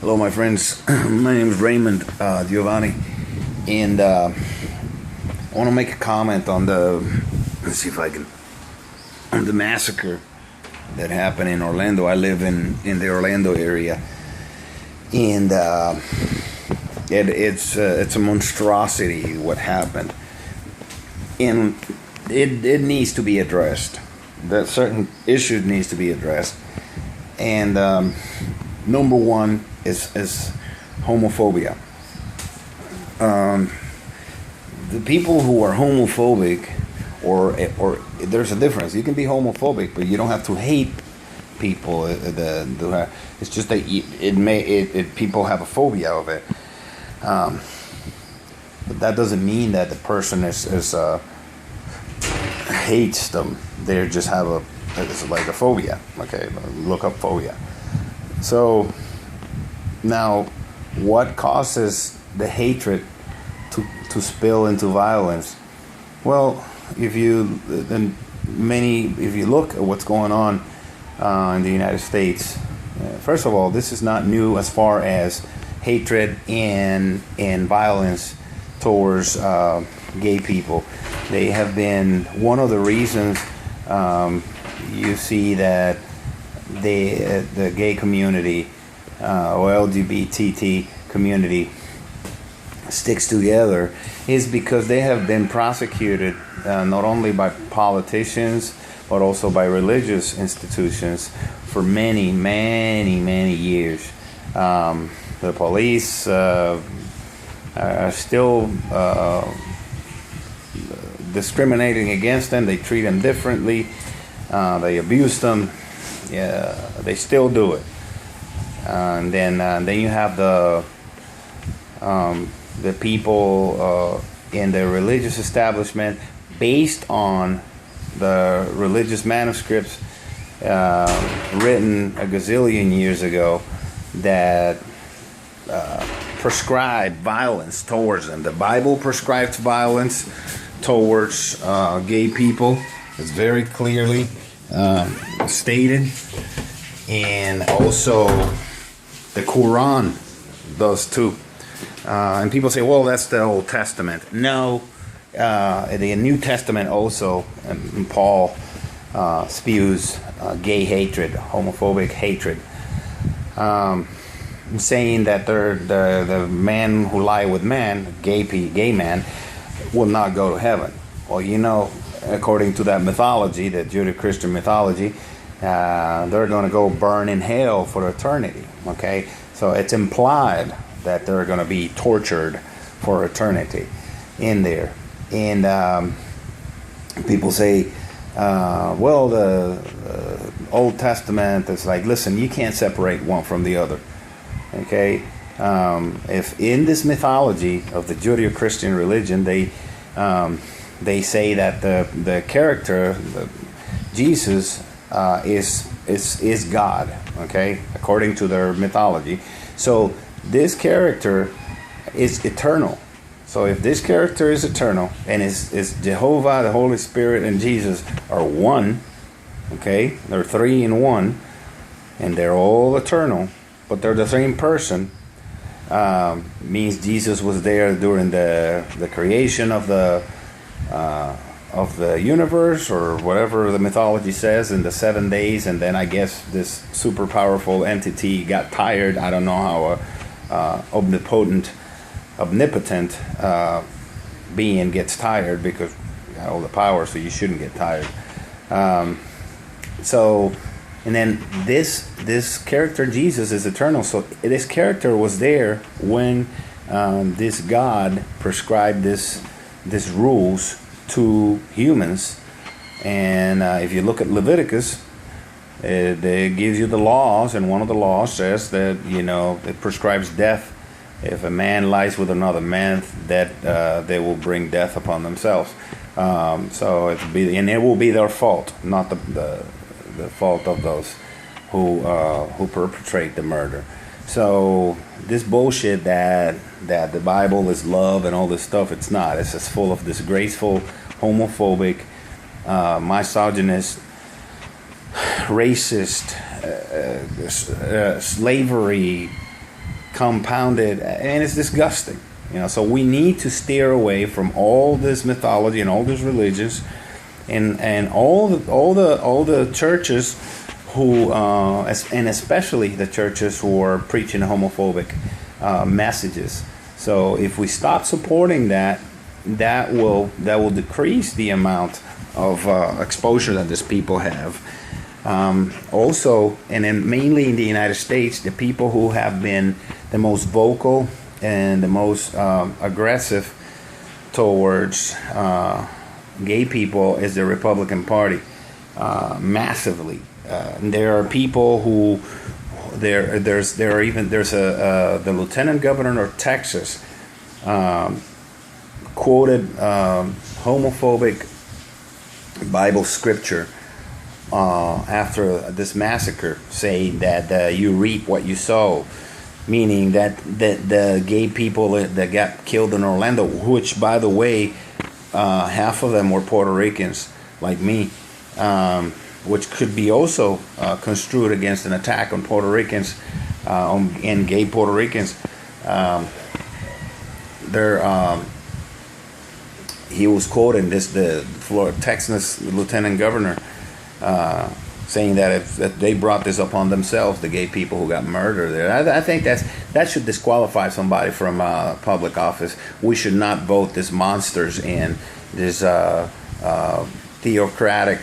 Hello, my friends. My name is Raymond Giovanni, and I want to make a comment on let's see if I can, on the massacre that happened in Orlando. I live in the Orlando area, and it's a monstrosity what happened, and it needs to be addressed. That certain issues needs to be addressed, and number one is homophobia. The people who are homophobic, or there's a difference. You can be homophobic, but you don't have to hate people. It's just that people have a phobia of it. But that doesn't mean that the person hates them. They just have it's like a phobia. Okay, look up phobia. So now, what causes the hatred to spill into violence? Well, if you look at what's going on in the United States, first of all, this is not new as far as hatred and violence towards gay people. They have been one of the reasons you see that the gay community or LGBT community sticks together is because they have been prosecuted not only by politicians but also by religious institutions for many years. The police are still discriminating against them. They treat them differently. They abuse them. Yeah, they still do it. And then you have the people in the religious establishment, based on the religious manuscripts written a gazillion years ago, that prescribe violence towards them. The Bible prescribes violence towards gay people. It's very clearly stated, and also the Quran does too. And people say, well, that's the Old Testament. No, the New Testament also, and Paul spews gay hatred, homophobic hatred, saying that the man who lie with man, gay man, will not go to heaven. Well, according to that mythology, the Judeo-Christian mythology, they're going to go burn in hell for eternity. Okay, so it's implied that they're going to be tortured for eternity in there. And people say, well, the Old Testament is like, listen, you can't separate one from the other. Okay, if in this mythology of the Judeo-Christian religion, they say that the character, Jesus, is God. Okay, according to their mythology. So this character is eternal. So if this character is eternal, and is Jehovah, the Holy Spirit, and Jesus are one, okay, they're three in one, and they're all eternal, but they're the same person, means Jesus was there during the creation of the universe, or whatever the mythology says, in the 7 days, and then I guess this super powerful entity got tired. I don't know how omnipotent being gets tired, because you got all the power, so you shouldn't get tired. And then this character Jesus is eternal. So this character was there when this God prescribed this rules to humans. And if you look at Leviticus, it gives you the laws, and one of the laws says that it prescribes death. If a man lies with another man, that they will bring death upon themselves. So it will be their fault, not the fault of those who perpetrate the murder. So this bullshit that the Bible is love and all this stuff, it's not. It's just full of disgraceful, homophobic, misogynist, racist, slavery compounded, and it's disgusting. So we need to steer away from all this mythology and all these religions, and all the churches who, and especially the churches who are preaching homophobic messages. So if we stop supporting that will decrease the amount of exposure that these people have. Also, and then mainly in the United States, the people who have been the most vocal and the most aggressive towards gay people is the Republican Party, massively. There are people who there's the lieutenant governor of Texas quoted homophobic Bible scripture after this massacre, saying that you reap what you sow, meaning that the gay people that got killed in Orlando, which by the way, half of them were Puerto Ricans like me, which could be also construed against an attack on Puerto Ricans and gay Puerto Ricans. He was quoting the Florida, Texas lieutenant governor, saying that if they brought this upon themselves, the gay people who got murdered there. I think that should disqualify somebody from public office. We should not vote these monsters in, this theocratic,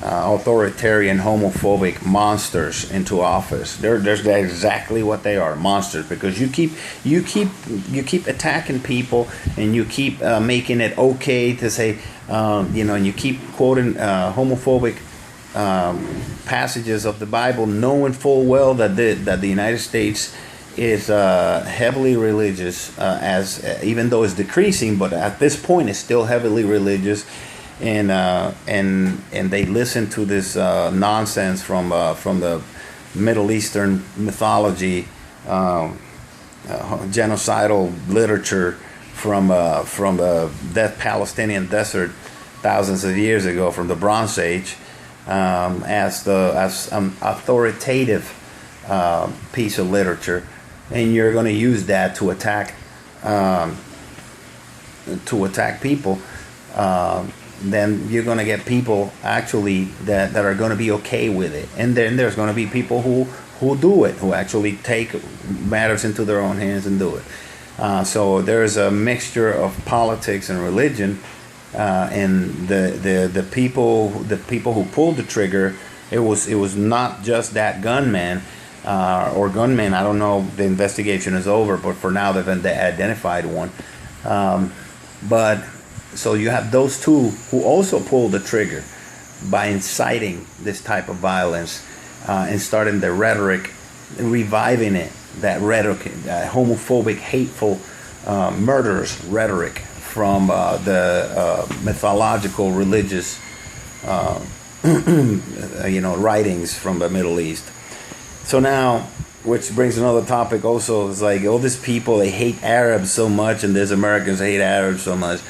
authoritarian, homophobic monsters into office. That's exactly what they are, monsters. Because you keep attacking people, and you keep making it okay to say, and you keep quoting homophobic passages of the Bible, knowing full well that the United States is heavily religious, even though it's decreasing, but at this point it's still heavily religious. And they listen to this nonsense from the Middle Eastern mythology, genocidal literature from the Palestinian desert thousands of years ago, from the Bronze Age, as authoritative piece of literature, and you're going to use that to attack people. Then you're going to get people actually that are going to be okay with it. And then there's going to be people who do it, who actually take matters into their own hands and do it. So there's a mixture of politics and religion, and the people who pulled the trigger, it was not just that gunman or gunmen. I don't know, the investigation is over, but for now they've identified one. But so you have those two who also pulled the trigger by inciting this type of violence and starting the rhetoric, reviving it, that rhetoric, homophobic, hateful, murderous rhetoric from the mythological, religious, writings from the Middle East. So now, which brings another topic also, it's like all these people, they hate Arabs so much, and there's Americans hate Arabs so much.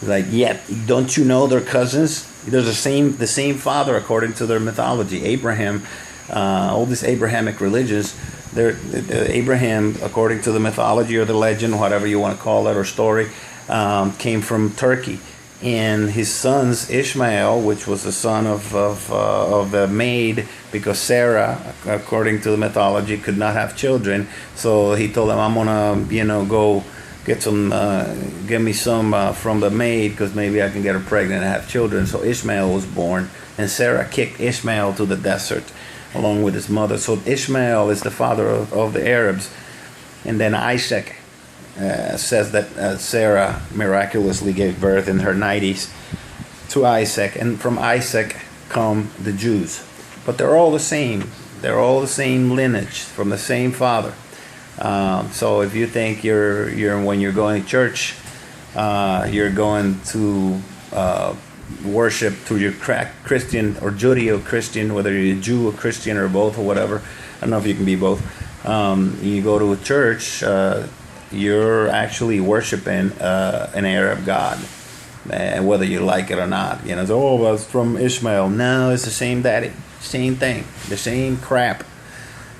Like, yeah, don't you know they're cousins? They're the same father according to their mythology. Abraham, all these Abrahamic religions, Abraham, according to the mythology or the legend, whatever you want to call it, or story, came from Turkey. And his sons, Ishmael, which was the son of the maid, because Sarah, according to the mythology, could not have children. So he told them, I'm gonna, go get me some from the maid, because maybe I can get her pregnant and have children. So Ishmael was born, and Sarah kicked Ishmael to the desert along with his mother. So Ishmael is the father of the Arabs. And then Isaac says that Sarah miraculously gave birth in her 90s to Isaac, and from Isaac come the Jews. But they're all the same. They're all the same lineage, from the same father. So if you think you're when you're going to church, you're going to worship to your Christian or Judeo-Christian, whether you're a Jew or Christian or both or whatever. I don't know if you can be both. You go to a church, you're actually worshiping an Arab god, whether you like it or not. Well, it's from Ishmael. No, it's the same daddy, same thing, the same crap.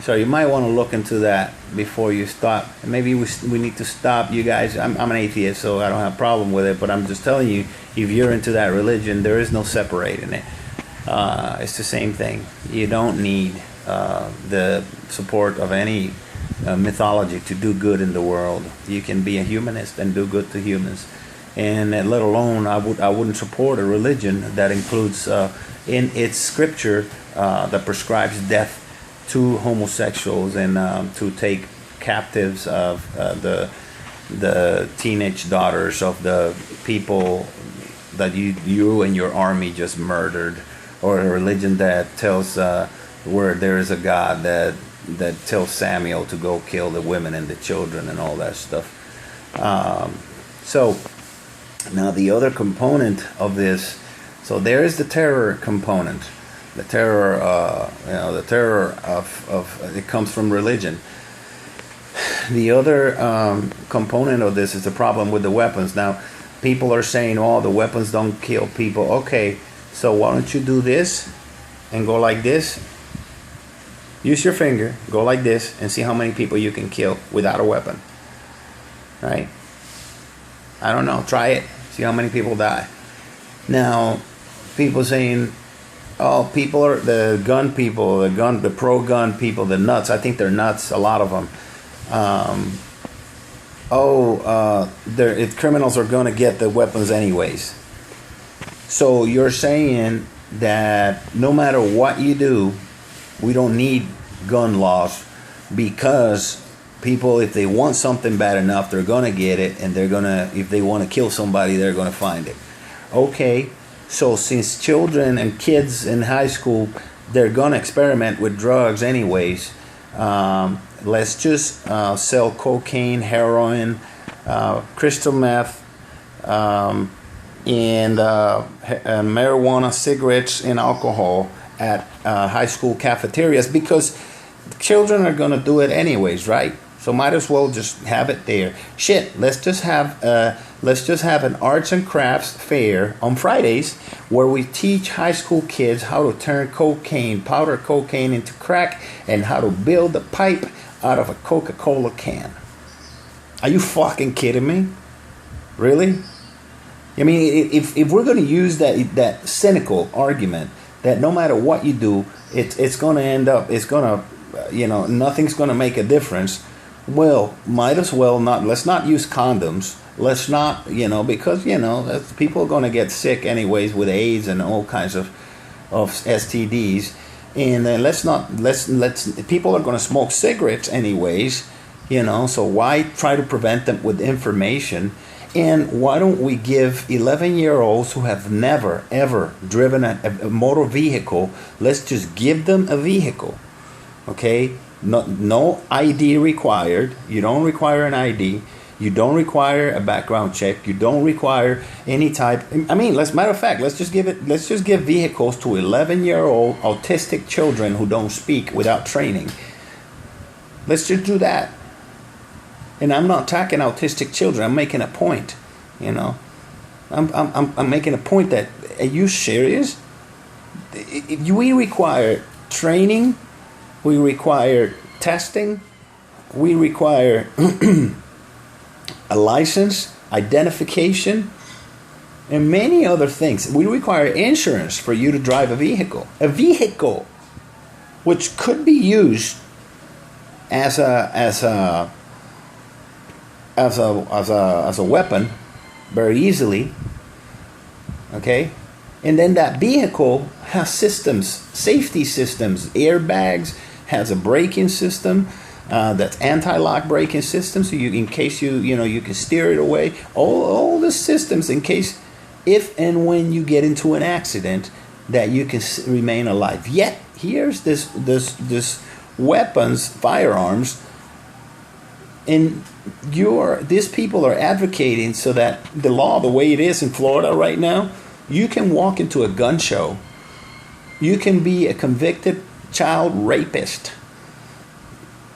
So you might want to look into that before you stop. Maybe we need to stop you guys. I'm an atheist, so I don't have a problem with it. But I'm just telling you, if you're into that religion, there is no separating it. It's the same thing. You don't need the support of any mythology to do good in the world. You can be a humanist and do good to humans. And let alone, I wouldn't support a religion that includes in its scripture that prescribes death to homosexuals and to take captives of the teenage daughters of the people that you and your army just murdered, or a religion that tells where there is a God that tells Samuel to go kill the women and the children and all that stuff. So now the other component of this, so there is the terror component. The terror, the terror of it comes from religion. The other component of this is the problem with the weapons. Now, people are saying, "Oh, the weapons don't kill people." Okay, so why don't you do this and go like this? Use your finger, go like this, and see how many people you can kill without a weapon. Right? I don't know. Try it. See how many people die. Now, people saying, "Oh, people are the gun people, the pro-gun people, the nuts." I think they're nuts. A lot of them. Criminals are going to get the weapons anyways. So you're saying that no matter what you do, we don't need gun laws, because people, if they want something bad enough, they're going to get it, and if they want to kill somebody, they're going to find it. Okay. So since children and kids in high school, they're going to experiment with drugs anyways, let's just sell cocaine, heroin, crystal meth, and marijuana, cigarettes, and alcohol at high school cafeterias, because children are going to do it anyways, right? So might as well just have it there. Shit, let's just have an arts and crafts fair on Fridays where we teach high school kids how to turn powder cocaine into crack, and how to build a pipe out of a Coca-Cola can. Are you fucking kidding me? Really? I mean, if we're going to use that cynical argument that no matter what you do, it's going to end up, nothing's going to make a difference. Well, might as well not. Let's not use condoms. Let's not, because people are going to get sick anyways with AIDS and all kinds of STDs, and then let's people are going to smoke cigarettes anyways, So why try to prevent them with information? And why don't we give 11-year-olds who have never ever driven a motor vehicle? Let's just give them a vehicle, okay? No ID required. You don't require an ID. You don't require a background check. You don't require any type. I mean, matter of fact, let's just give vehicles to 11-year-old autistic children who don't speak without training. Let's just do that. And I'm not attacking autistic children. I'm making a point. I'm making a point that, are you serious? We require training. We require testing. We require a license, identification, and many other things. We require insurance for you to drive a vehicle. A vehicle which could be used as a weapon very easily. Okay? And then that vehicle has systems, safety systems, airbags, has a braking system, that's anti-lock braking system, so in case you can steer it away. All the systems in case, if and when you get into an accident, that you can remain alive. Yet here's this weapons, firearms, and these people are advocating so that the law, the way it is in Florida right now, you can walk into a gun show, you can be a convicted child rapist,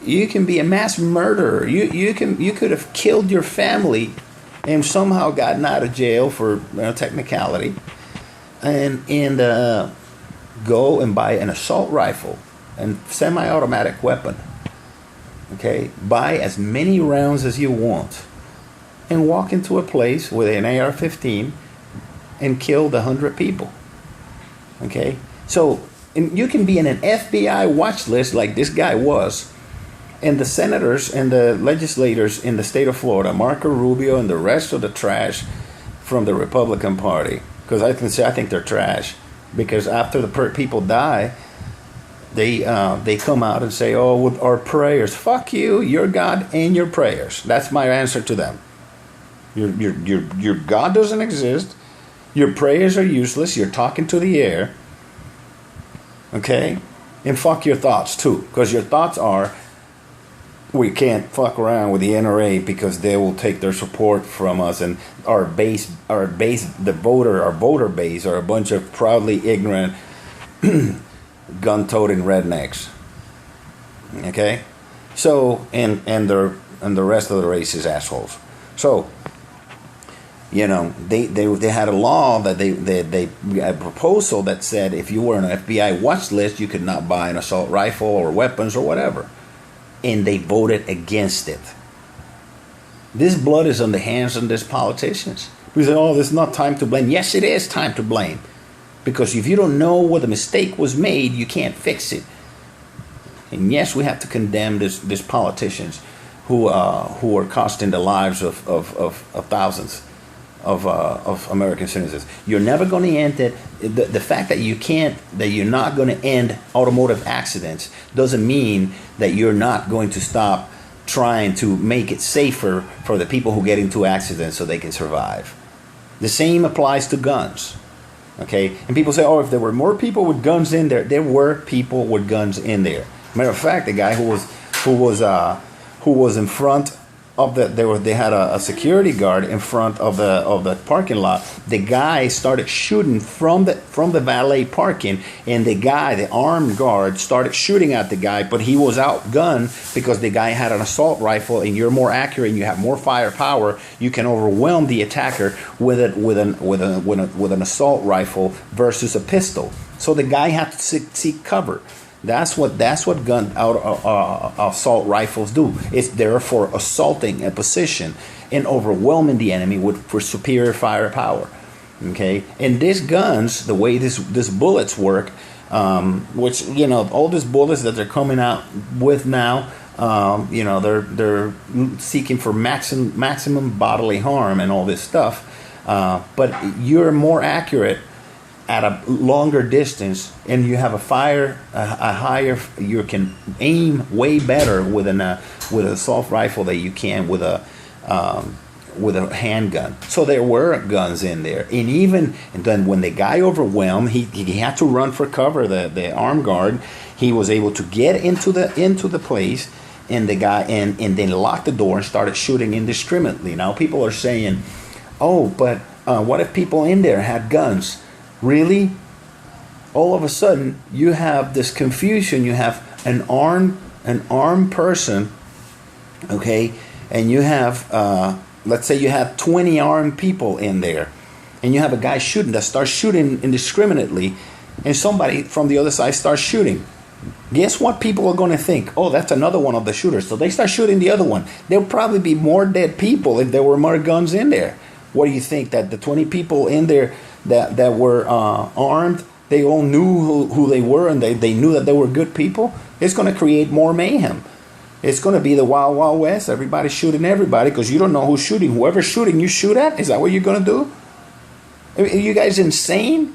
you can be a mass murderer, you could have killed your family and somehow gotten out of jail for technicality, and go and buy an assault rifle, a semi-automatic weapon. Okay, buy as many rounds as you want, and walk into a place with an AR-15 and kill the 100 people. Okay, so and you can be in an FBI watch list like this guy was, and the senators and the legislators in the state of Florida, Marco Rubio and the rest of the trash from the Republican Party, because I think they're trash, because after the people die, they come out and say, oh, with our prayers, fuck you, your God and your prayers. That's my answer to them. Your God doesn't exist. Your prayers are useless. You're talking to the air. Okay? And fuck your thoughts too, because your thoughts are, we can't fuck around with the NRA because they will take their support from us, and our voter base are a bunch of proudly ignorant, gun-toting rednecks. Okay, so and the rest of the race is assholes. So, you know, they had a law that they a proposal that said if you were on an FBI watch list, you could not buy an assault rifle or weapons or whatever. And they voted against it. This blood is on the hands of these politicians. We say, oh, this is not time to blame. Yes, it is time to blame. Because if you don't know what the mistake was made, you can't fix it. And yes, we have to condemn these politicians who are costing the lives of thousands of American citizens. You're never going to end it. The fact that you're not going to end automotive accidents doesn't mean that you're not going to stop trying to make it safer for the people who get into accidents so they can survive. The same applies to guns. Okay, and people say, oh, if there were more people with guns in there were people with guns in there. Matter of fact, the guy who was in front of they had a security guard in front of the parking lot. The guy started shooting from the valet parking, and the armed guard started shooting at the guy, but he was outgunned because the guy had an assault rifle, and you're more accurate and you have more firepower. You can overwhelm the attacker with an assault rifle versus a pistol. So the guy had to seek cover. That's what assault rifles do. It's there for assaulting a position and overwhelming the enemy for superior firepower. Okay, and these guns, the way these bullets work, which all these bullets that they're coming out with now, they're seeking for maximum bodily harm and all this stuff, but you're more accurate at a longer distance, and you have a higher. You can aim way better with an assault rifle than you can with a handgun. So there were guns in there, and then when the guy overwhelmed, he had to run for cover. The armed guard, he was able to get into the place, and the guy and then locked the door and started shooting indiscriminately. Now people are saying, oh, but what if people in there had guns? Really? All of a sudden, you have this confusion. You have an armed person, okay, and you have, let's say you have 20 armed people in there, and you have a guy that starts shooting indiscriminately, and somebody from the other side starts shooting. Guess what people are going to think? Oh, that's another one of the shooters. So they start shooting the other one. There'll probably be more dead people if there were more guns in there. What do you think? That the 20 people in there that were armed, they all knew who they were, and they knew that they were good people? It's going to create more mayhem. It's going to be the Wild Wild West. Everybody's shooting everybody because you don't know who's shooting. Whoever's shooting, you shoot at. Is that what you're going to do? Are you guys insane?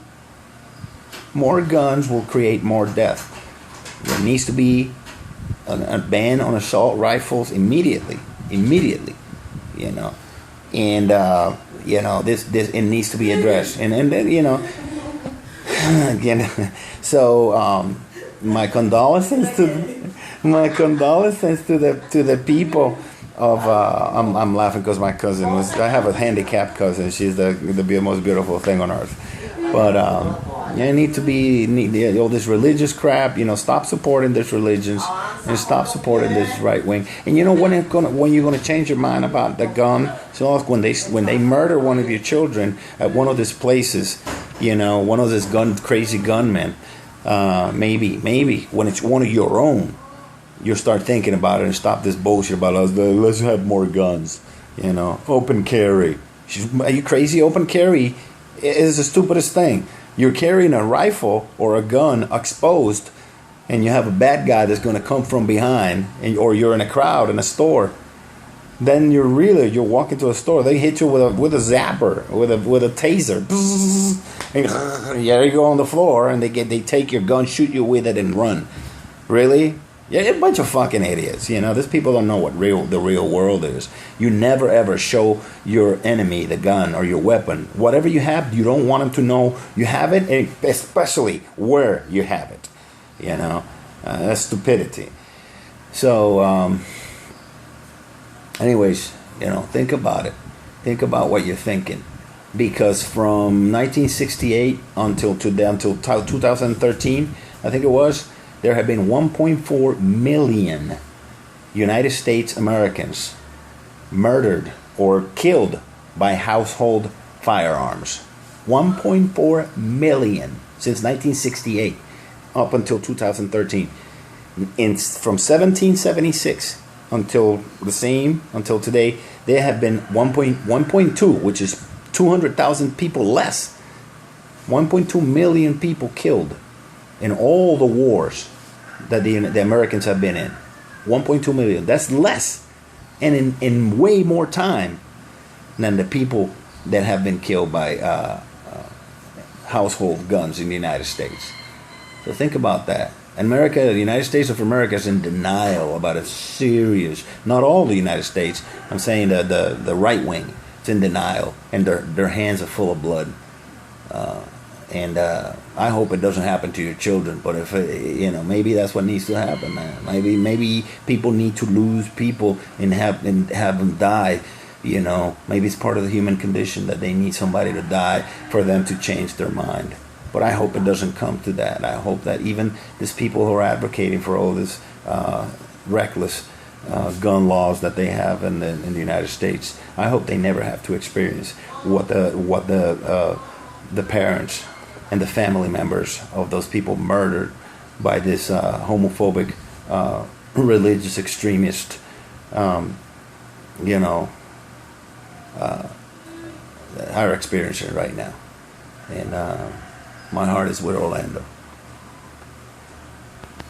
More guns will create more death. There needs to be a ban on assault rifles immediately. And this it needs to be addressed, and then again, so my condolences to the people of I'm laughing because my cousin I have a handicapped cousin. She's the most beautiful thing on earth, but need to be all this religious crap. Stop supporting these religions and stop supporting this right wing. And when you're gonna change your mind about the gun? So when they murder one of your children at one of these places, one of these crazy gunmen, Maybe when it's one of your own, you'll start thinking about it and stop this bullshit about let's have more guns. Open carry. Are you crazy? Open carry is the stupidest thing. You're carrying a rifle or a gun exposed, and you have a bad guy that's going to come from behind, or you're in a crowd in a store. Then you're walking to a store. They hit you with a zapper, with a taser, and there you go on the floor, and they take your gun, shoot you with it, and run. Really? Yeah, a bunch of fucking idiots. These people don't know what the real world is. You never ever show your enemy the gun or your weapon. Whatever you have, you don't want them to know you have it, and especially where you have it. That's stupidity. So, anyways, think about it. Think about what you're thinking, because from 1968 until 2013, I think it was. There have been 1.4 million United States Americans murdered or killed by household firearms. 1.4 million since 1968 up until 2013. From 1776 until today, there have been 1.2, which is 200,000 people less. 1.2 million people killed in all the wars that the Americans have been in. 1.2 million. That's less, and in way more time than the people that have been killed by household guns in the United States. So think about that. The United States of America is in denial about a serious, not all the United States, I'm saying the right wing, it's in denial, and their hands are full of blood. And I hope it doesn't happen to your children. But if maybe that's what needs to happen, man. Maybe people need to lose people and have them die. Maybe it's part of the human condition that they need somebody to die for them to change their mind. But I hope it doesn't come to that. I hope that even these people who are advocating for all this reckless gun laws that they have in the United States, I hope they never have to experience what the parents and the family members of those people murdered by this homophobic, religious extremist, are experiencing right now. And my heart is with Orlando.